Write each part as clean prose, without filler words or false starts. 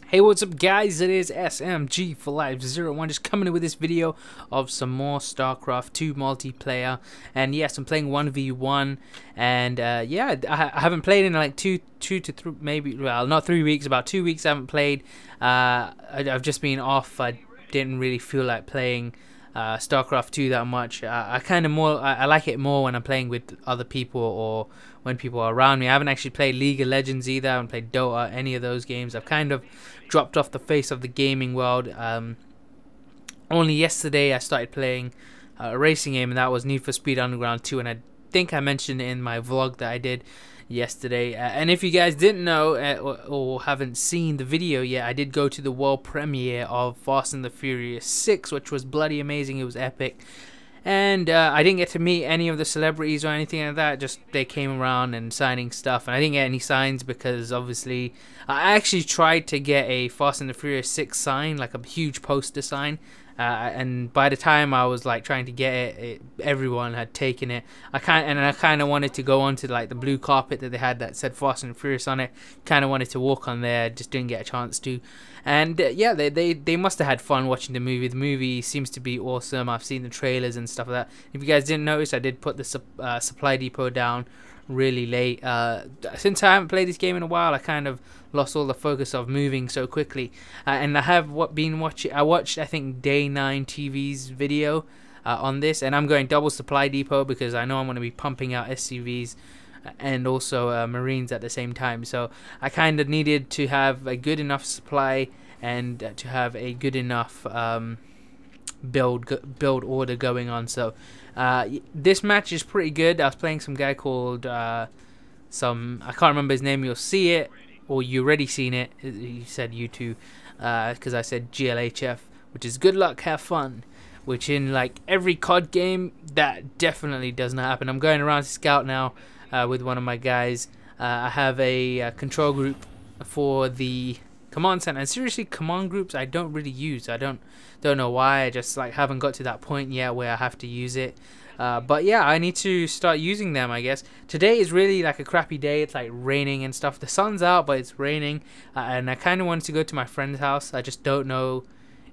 Hey, what's up guys, it is SMG for Life 01 just coming in with this video of some more StarCraft 2 multiplayer. And yes, I'm playing 1v1, and yeah, I haven't played in like two to three, maybe, well, not 3 weeks, about 2 weeks I haven't played. I've just been off. I didn't really feel like playing StarCraft 2 that much. I kind of more, I like it more when I'm playing with other people or when people are around me. I haven't actually played League of Legends either. I haven't played Dota, any of those games. I've kind of dropped off the face of the gaming world. Only yesterday I started playing a racing game, and that was Need for Speed Underground 2, and I think I mentioned it in my vlog that I did yesterday. And if you guys didn't know or haven't seen the video yet, I did go to the world premiere of Fast and the Furious 6, which was bloody amazing. It was epic. And I didn't get to meet any of the celebrities or anything like that. Just they came around and signing stuff, and I didn't get any signs because obviously I actually tried to get a Fast and the Furious 6 sign, like a huge poster sign. And by the time I was like trying to get it, everyone had taken it. I kind of wanted to go onto like the blue carpet that they had that said Fast and Furious on it. Kind of wanted to walk on there, just didn't get a chance to. And yeah, they must have had fun watching the movie. The movie seems to be awesome. I've seen the trailers and stuff like that. If you guys didn't notice, I did put the supply depot down really late. Since I haven't played this game in a while, I kind of lost all the focus of moving so quickly. And I have been watching. I watched, I think, Day 9 TV's video on this, and I'm going double supply depot because I know I'm going to be pumping out SCVs and also Marines at the same time. So I kind of needed to have a good enough supply and to have a good enough build order going on. So this match is pretty good. I was playing some guy called I can't remember his name. You'll see it, or you already seen it. He said you too, because I said GLHF, which is good luck, have fun, which in like every COD game that definitely does not happen. I'm going around to scout now with one of my guys. I have a control group for the command center, and seriously, command groups I don't really use. I don't know why. I just like haven't got to that point yet where I have to use it. But yeah, I need to start using them, I guess. Today is really like a crappy day. It's like raining and stuff. The sun's out, but it's raining, and I kind of wanted to go to my friend's house. I just don't know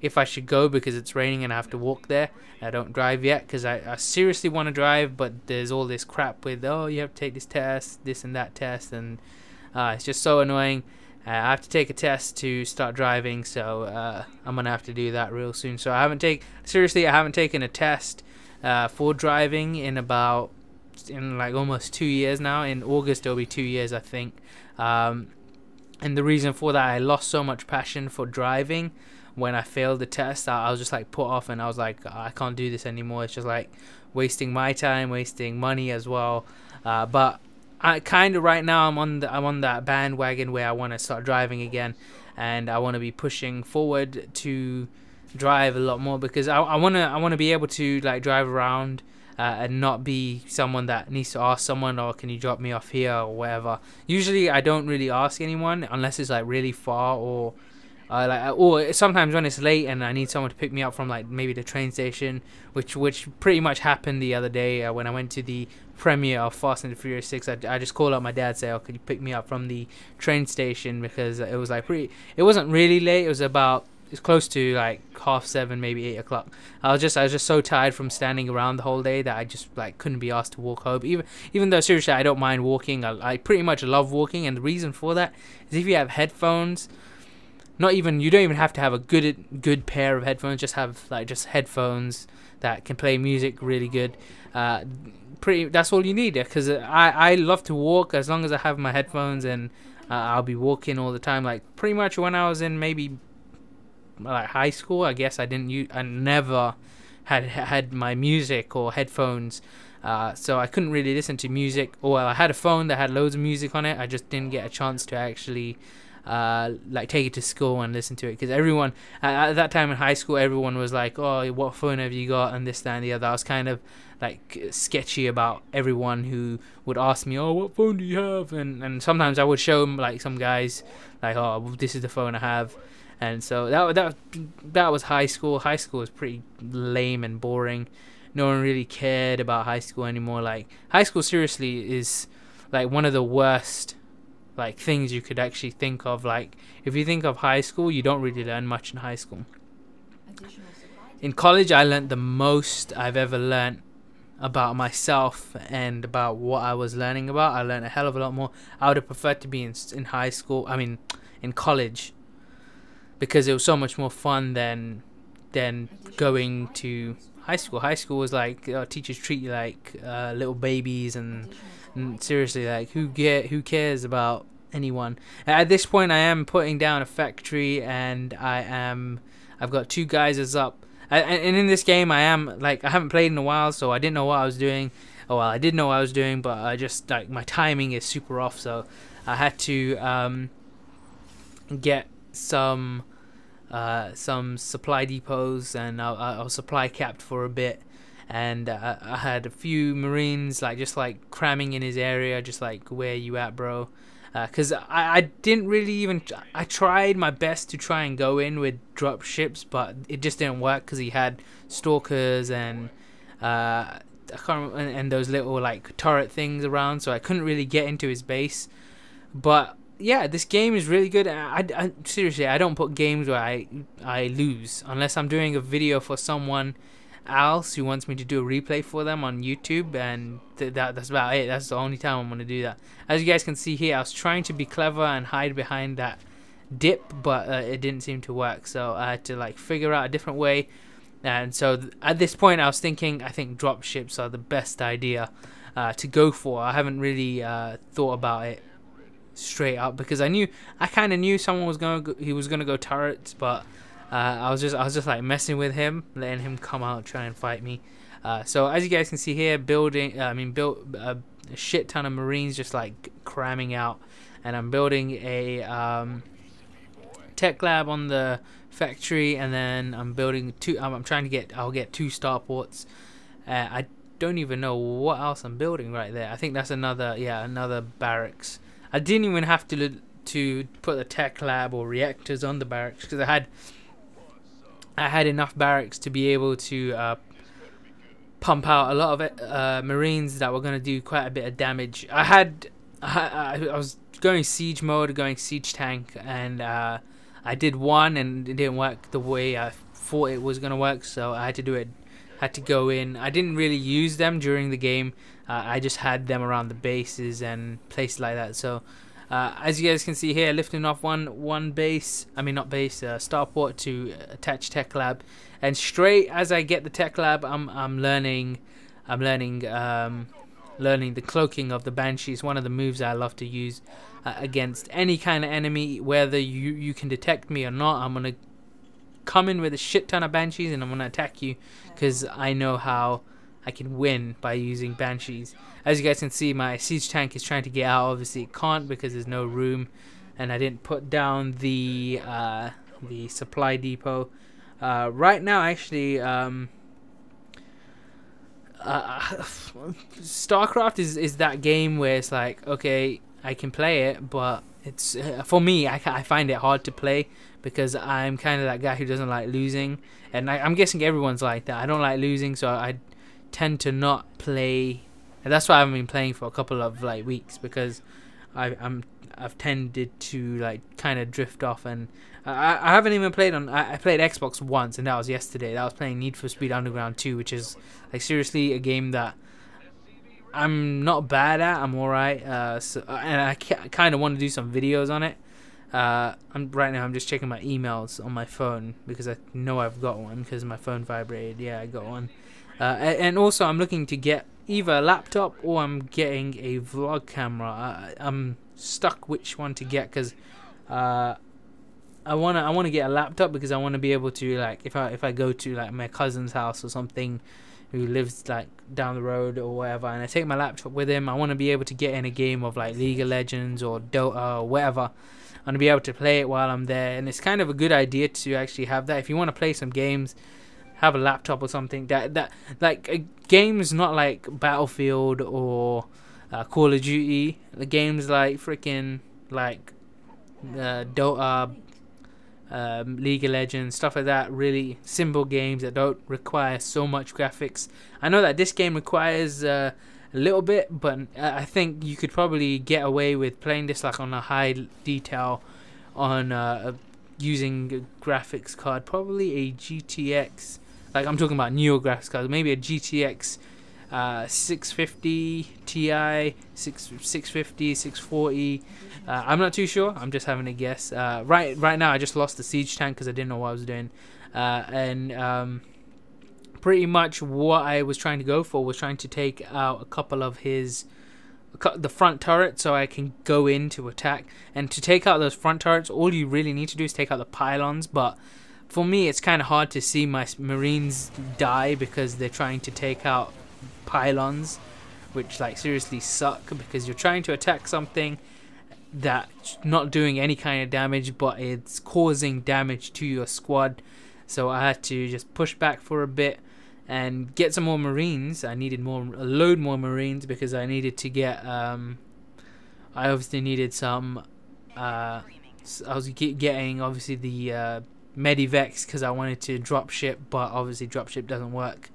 if I should go because it's raining and I have to walk there. I don't drive yet because I seriously want to drive, but there's all this crap with, oh, you have to take this test, this and that test, and it's just so annoying. I have to take a test to start driving, so I'm gonna have to do that real soon. So I haven't taken a test for driving in like almost 2 years now. In August it'll be 2 years, I think. And the reason for that, I lost so much passion for driving when I failed the test. I was just like put off, and I was like, I can't do this anymore. It's just like wasting my time, wasting money as well. But I kind of right now I'm on that bandwagon where I want to start driving again, and I want to be pushing forward to drive a lot more because I want to be able to like drive around and not be someone that needs to ask someone, or can you drop me off here or whatever. Usually I don't really ask anyone unless it's like really far, or sometimes when it's late and I need someone to pick me up from like maybe the train station, which pretty much happened the other day when I went to the premiere of Fast and the Furious 6. I just called up my dad, say, oh, could you pick me up from the train station, because it was like it wasn't really late. It's close to like 7:30, maybe 8 o'clock. I was just so tired from standing around the whole day that I just like couldn't be asked to walk home. Even though seriously I don't mind walking. I pretty much love walking, and the reason for that is if you have headphones. You don't even have to have a good pair of headphones. Just have like headphones that can play music really good. That's all you need, because I love to walk as long as I have my headphones, and I'll be walking all the time. Like pretty much when I was in maybe like high school, I guess I never had my music or headphones, so I couldn't really listen to music. Or I had a phone that had loads of music on it. I just didn't get a chance to actually like take it to school and listen to it, because everyone at that time in high school, everyone was like, oh, what phone have you got, and this, that, and the other. I was kind of like sketchy about everyone who would ask me, oh, what phone do you have, and sometimes I would show them like some guys like, oh, well, this is the phone I have. And so that was high school. High school was pretty lame and boring. No one really cared about high school anymore. Like high school seriously is like one of the worst like things you could actually think of. Like if you think of high school, you don't really learn much in high school. In college, I learned the most I've ever learned about myself and about what I was learning about. I learned a hell of a lot more. I would have preferred to be in high school. I mean, in college, because it was so much more fun than going to high school. High school was like teachers treat you like little babies, and seriously, like who cares about anyone? At this point, I am putting down a factory, and I've got 2 geysers up. And in this game, I haven't played in a while, so I didn't know what I was doing. Oh well, I did know what I was doing, but I just like my timing is super off, so I had to get some supply depots, and I was supply capped for a bit, and I had a few Marines just cramming in his area, just like, where you at, bro? Because I didn't really even... I tried my best to try and go in with drop ships, but it just didn't work because he had stalkers and I can't remember, and those little like turret things around, so I couldn't really get into his base. But yeah, this game is really good. I seriously, I don't put games where I lose unless I'm doing a video for someone else who wants me to do a replay for them on YouTube, and that's about it. That's the only time I'm going to do that. As you guys can see here, I was trying to be clever and hide behind that dip, but it didn't seem to work, so I had to like figure out a different way. And so at this point I was thinking, I think drop ships are the best idea to go for. I haven't really thought about it straight up, because I kind of knew someone was gonna go turrets, but I was just like messing with him, letting him come out and try and fight me. So as you guys can see here, built a shit ton of Marines, just like cramming out, and I'm building a tech lab on the factory, and then I'm building I'll get 2 starports. I don't even know what else I'm building right there. I think that's another barracks. I didn't even have to put the tech lab or reactors on the barracks, because I had enough barracks to be able to pump out a lot of Marines that were going to do quite a bit of damage. I was going siege mode, going siege tank, and I did one, and it didn't work the way I thought it was going to work, so I had to go in. I didn't really use them during the game. I just had them around the bases and places like that. So as you guys can see here, lifting off one base, starport to attach tech lab, and straight as I get the tech lab, I'm learning the cloaking of the Banshees. One of the moves I love to use against any kind of enemy, whether you can detect me or not. I'm gonna come in with a shit ton of Banshees, and I'm gonna attack you, because I know how I can win by using Banshees. As you guys can see, my siege tank is trying to get out. Obviously it can't, because there's no room, and I didn't put down the supply depot. Right now, actually, StarCraft is that game where it's like, okay, I can play it, but it's for me, I find it hard to play, because I'm kind of that guy who doesn't like losing, and I'm guessing everyone's like that. I don't like losing, so I tend to not play, and that's why I haven't been playing for a couple of weeks, because I've tended to kind of drift off, and I haven't even played on. I played Xbox once, and that was yesterday. That was playing Need for Speed Underground 2, which is seriously a game that I'm not bad at. I'm alright, and I kind of want to do some videos on it. Right now I'm just checking my emails on my phone, because I know I've got one, because my phone vibrated. Yeah, I got one. And also I'm looking to get either a laptop, or I'm getting a vlog camera. I'm stuck which one to get, because I wanna get a laptop, because I want to be able to, if I go to my cousin's house or something, who lives down the road or whatever, and I take my laptop with him, I want to be able to get in a game of League of Legends or Dota or whatever. I want to be able to play it while I'm there, and it's kind of a good idea to actually have that. If you want to play some games, have a laptop or something. Games not like Battlefield or Call of Duty. The games like freaking Dota, League of Legends, stuff like that. Really simple games that don't require so much graphics. I know that this game requires a a little bit, but I think you could probably get away with playing this like on a high detail on using a graphics card, probably a GTX, like I'm talking about newer graphics cards, maybe a GTX 650 Ti, 650, 640. I'm not too sure. I'm just having a guess. Right now, I just lost the siege tank because I didn't know what I was doing, and pretty much what I was trying to go for was trying to take out a couple of the front turret so I can go in to attack. And to take out those front turrets, all you really need to do is take out the pylons. But for me, it's kind of hard to see my Marines die because they're trying to take out pylons, which like seriously suck, because you're trying to attack something that's not doing any kind of damage, but it's causing damage to your squad. So I had to just push back for a bit and get some more Marines. I needed a load more Marines because I needed to get I obviously needed some I was getting obviously the Medivex because I wanted to drop ship, but obviously drop ship doesn't work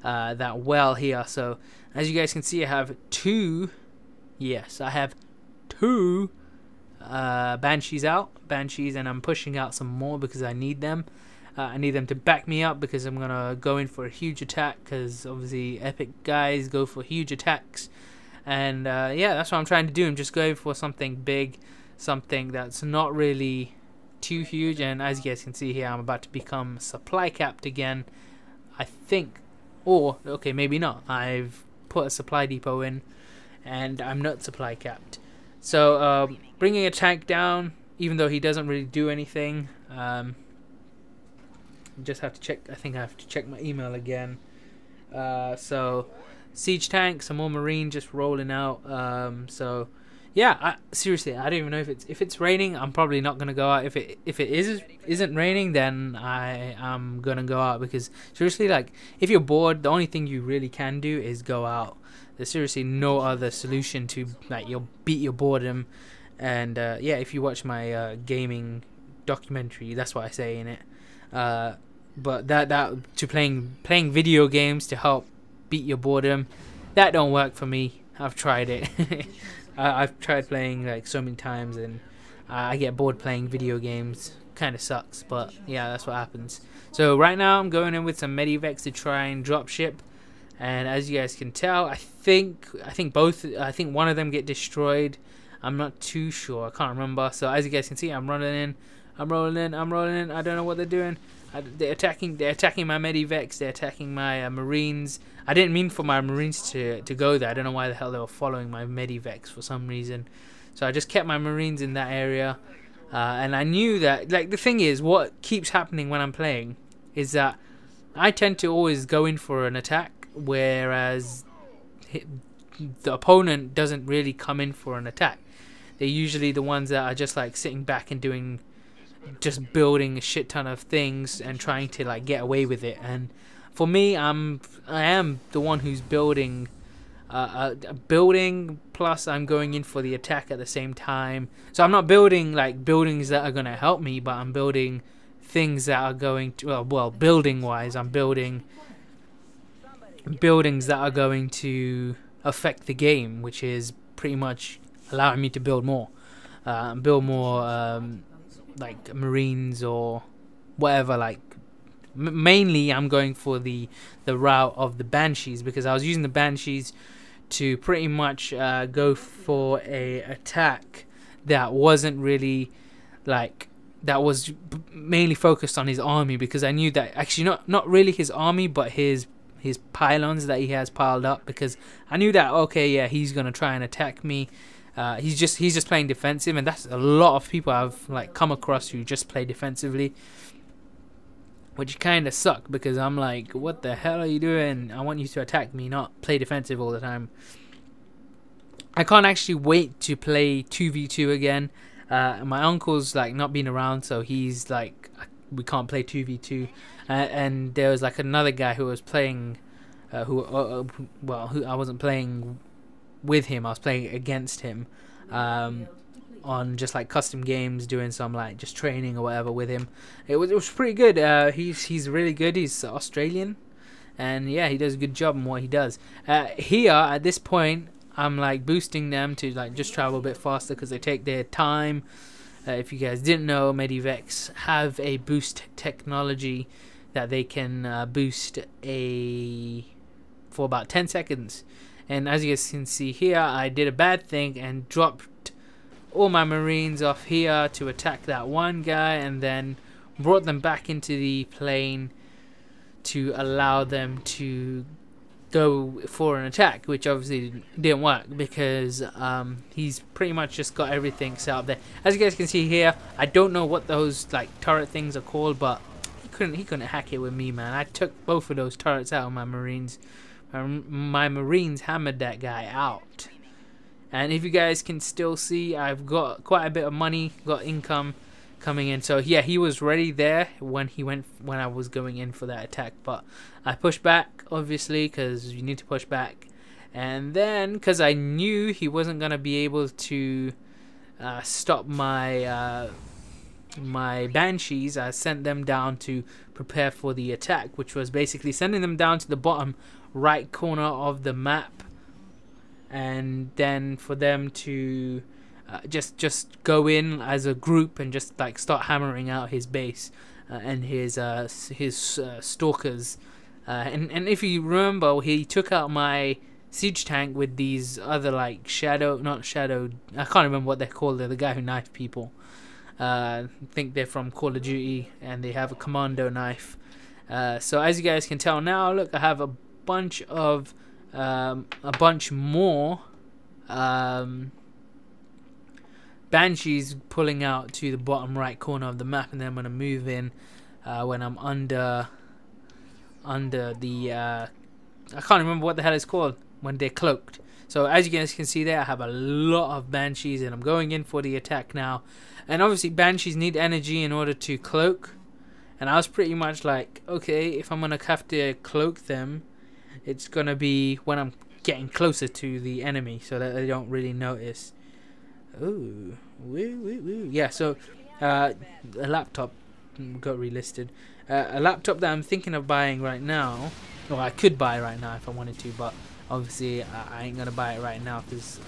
that well here. So as you guys can see, I have two Banshees and I'm pushing out some more because I need them. I need them to back me up because I'm gonna go in for a huge attack, because obviously epic guys go for huge attacks. And yeah, that's what I'm trying to do. I'm just going for something big, something that's not really too huge. And as you guys can see here, I'm about to become supply capped again, I think. Or okay, maybe not. I've put a supply depot in and I'm not supply capped. So bringing a tank down, even though he doesn't really do anything. Just have to check. I think I have to check my email again. So siege tank, some more Marine just rolling out. So yeah, seriously, I don't even know if it's raining. I'm probably not gonna go out. If it isn't raining, then I am gonna go out, because seriously, like if you're bored, the only thing you really can do is go out. There's seriously no other solution to like you'll beat your boredom. And yeah, if you watch my gaming documentary, that's what I say in it. But that to playing video games to help beat your boredom, that don't work for me. I've tried it. I've tried playing like so many times, and I get bored playing video games. Kind of sucks, but yeah, that's what happens. So right now I'm going in with some Medivex to try and drop ship, and as you guys can tell, I think one of them get destroyed. I'm not too sure. I can't remember. So as you guys can see, I'm rolling in. I don't know what they're doing. They're attacking my Medivex. They're attacking my Marines. I didn't mean for my Marines to go there. I don't know why the hell they were following my Medivex for some reason. So I just kept my Marines in that area. And I knew that, like, the thing is, what keeps happening when I'm playing is that I tend to always go in for an attack, whereas the opponent doesn't really come in for an attack. They're usually the ones that are just like sitting back and just building a shit ton of things and trying to like get away with it. And for me, I am the one who's building plus I'm going in for the attack at the same time. So I'm not building like buildings that are going to help me, but I'm building things that are going to, well, building wise, I'm building buildings that are going to affect the game, which is pretty much allowing me to build more like Marines or whatever. Like mainly I'm going for the route of the Banshees, because I was using the Banshees to pretty much go for a attack that wasn't really like, that was mainly focused on his army, because I knew that actually not really his army, but his pylons that he has piled up, because I knew that, okay, yeah, he's gonna try and attack me. He's just playing defensive, and that's a lot of people I've like come across who just play defensively, which kind of suck, because I'm like, what the hell are you doing? I want you to attack me, not play defensive all the time. I can't actually wait to play 2v2 again. My uncle's like not been around, so he's like, we can't play 2v2. And there was like another guy who was playing, who I wasn't playing with him, I was playing against him on just like custom games, doing some like just training or whatever with him. It was pretty good. He's really good. He's Australian, And yeah, he does a good job in what he does. Here at this point, I'm like boosting them to like just travel a bit faster because they take their time. If you guys didn't know, Medivex have a boost technology that they can boost for about 10 seconds. And as you guys can see here, I did a bad thing and dropped all my Marines off here to attack that one guy, and then brought them back into the plane to allow them to go for an attack, which obviously didn't work because he's pretty much just got everything set up there. As you guys can see here, I don't know what those like turret things are called, but he couldn't hack it with me, man. I took both of those turrets out of my Marines. My Marines hammered that guy out. And if you guys can still see, I've got quite a bit of money, got income coming in. So yeah, he was ready there when I was going in for that attack, but I pushed back, obviously, because you need to push back. And then because I knew he wasn't gonna be able to stop my my Banshees, I sent them down to prepare for the attack, which was basically sending them down to the bottom right corner of the map, and then for them to just go in as a group and just like start hammering out his base and his stalkers. And if you remember, he took out my siege tank with these other like not shadow, I can't remember what they're called. They're the guy who knifed people. I think they're from Call of Duty, and they have a commando knife. So as you guys can tell now, look, I have a bunch more Banshees pulling out to the bottom right corner of the map, and then I'm gonna move in when I'm under the I can't remember what the hell it's called when they're cloaked. So as you guys can see there, I have a lot of Banshees, and I'm going in for the attack now. And obviously Banshees need energy in order to cloak, and I was pretty much like, okay, if I'm gonna have to cloak them, it's gonna be when I'm getting closer to the enemy so that they don't really notice. Ooh, woo, woo, woo. Yeah, so a laptop got relisted. A laptop that I'm thinking of buying right now, or I could buy right now if I wanted to, but obviously I ain't gonna buy it right now because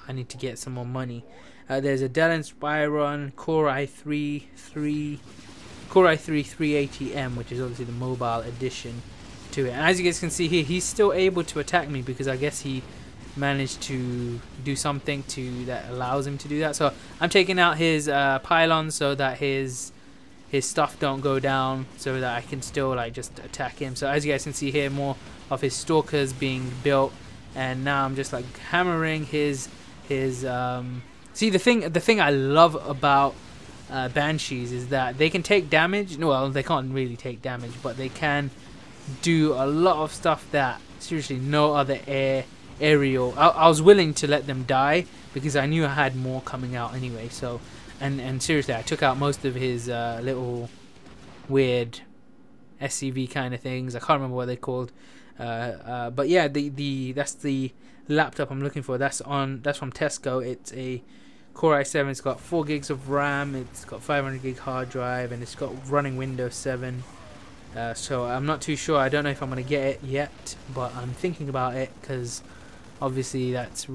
I need to get some more money. There's a Dell Inspiron Core i3 380M, which is obviously the mobile edition to it. And as you guys can see here, he's still able to attack me because I guess he managed to do something that allows him to do that. So I'm taking out his pylons so that his stuff don't go down, so that I can still like just attack him. So as you guys can see here, more of his stalkers being built, and now I'm just like hammering his see, the thing I love about Banshees is that they can take damage. Well, they can't really take damage, but they can do a lot of stuff that seriously no other aerial. I was willing to let them die because I knew I had more coming out anyway. So and seriously, I took out most of his little weird SCV kind of things. I can't remember what they're called. But yeah, that's the laptop I'm looking for. That's from Tesco. It's a Core i7. It's got 4 gigs of RAM. It's got 500 gig hard drive, and it's got running Windows 7. So I'm not too sure. I don't know if I'm gonna get it yet, but I'm thinking about it because obviously that's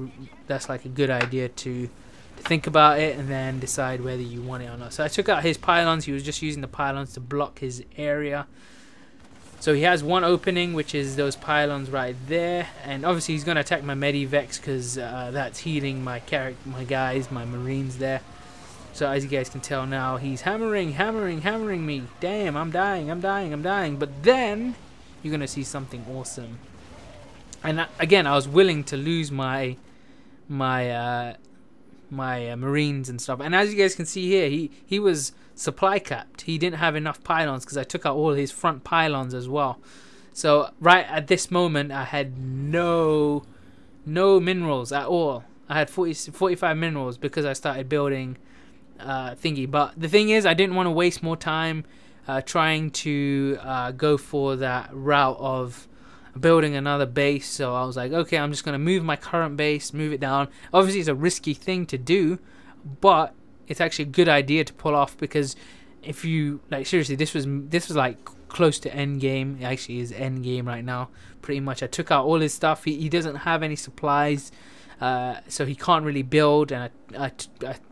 like a good idea to think about it and then decide whether you want it or not. So I took out his pylons. He was just using the pylons to block his area. So he has one opening, which is those pylons right there, and obviously he's gonna attack my Medivex because that's healing my guys, my Marines there. So as you guys can tell now, he's hammering me. Damn, I'm dying. But then you're gonna see something awesome. And again, I was willing to lose my Marines and stuff. And as you guys can see here, he was supply capped. He didn't have enough pylons because I took out all his front pylons as well. So right at this moment, I had no minerals at all. I had 45 minerals because I started building thingy. But the thing is, I didn't want to waste more time trying to go for that route of building another base. So I was like, okay, I'm just gonna move my current base, move it down. Obviously it's a risky thing to do, but it's actually a good idea to pull off because if you like, seriously, this was like close to end game. It actually is end game right now, pretty much. I took out all his stuff. He doesn't have any supplies, so he can't really build, and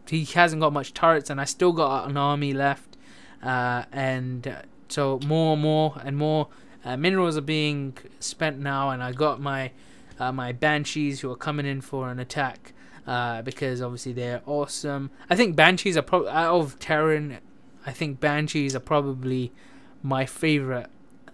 he hasn't got much turrets, and I still got an army left, so more and more minerals are being spent now, and I got my my banshees who are coming in for an attack, because obviously they're awesome. I think banshees are probably out of Terran. I think banshees are probably my favorite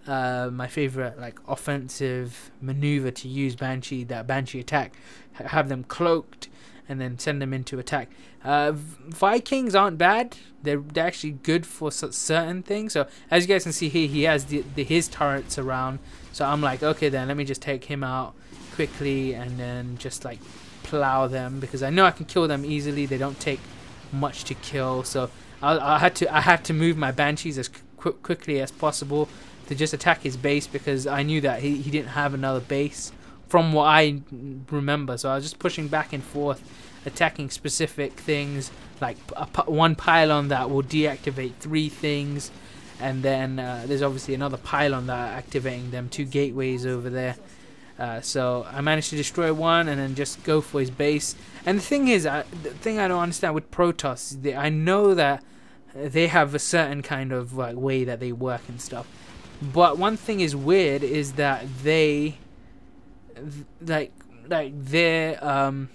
like offensive maneuver to use. That banshee attack, have them cloaked and then send them into attack. Vikings aren't bad. They're actually good for certain things. So as you guys can see here, he has his turrets around. So I'm like, okay, then let me just take him out quickly and then just like plow them, because I know I can kill them easily. They don't take much to kill. So I had to move my banshees as quickly as possible to just attack his base, because I knew that he didn't have another base from what I remember. So I was just pushing back and forth, attacking specific things, like one pylon that will deactivate 3 things, and then there's obviously another pylon that are activating them, 2 gateways over there. So I managed to destroy one and then just go for his base. And the thing is, the thing I don't understand with Protoss, I know that they have a certain kind of like way that they work and stuff, but one thing is weird is that they like their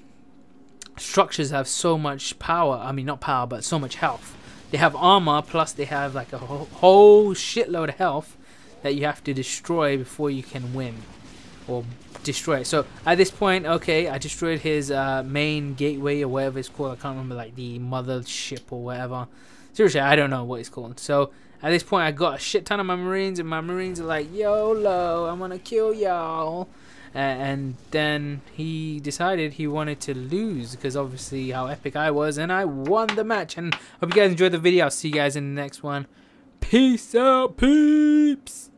structures have so much power. I mean, not power, but so much health. They have armor, plus they have like a whole shitload of health that you have to destroy before you can win or destroy it. So at this point, okay, I destroyed his main gateway or whatever it's called. I can't remember, like the mothership or whatever. Seriously, I don't know what it's called. So at this point, I got a shit ton of my marines, and my marines are like, YOLO, I'm gonna kill y'all. And then he decided he wanted to lose, because obviously how epic I was, and I won the match. And hope you guys enjoyed the video. I'll see you guys in the next one. Peace out, peeps.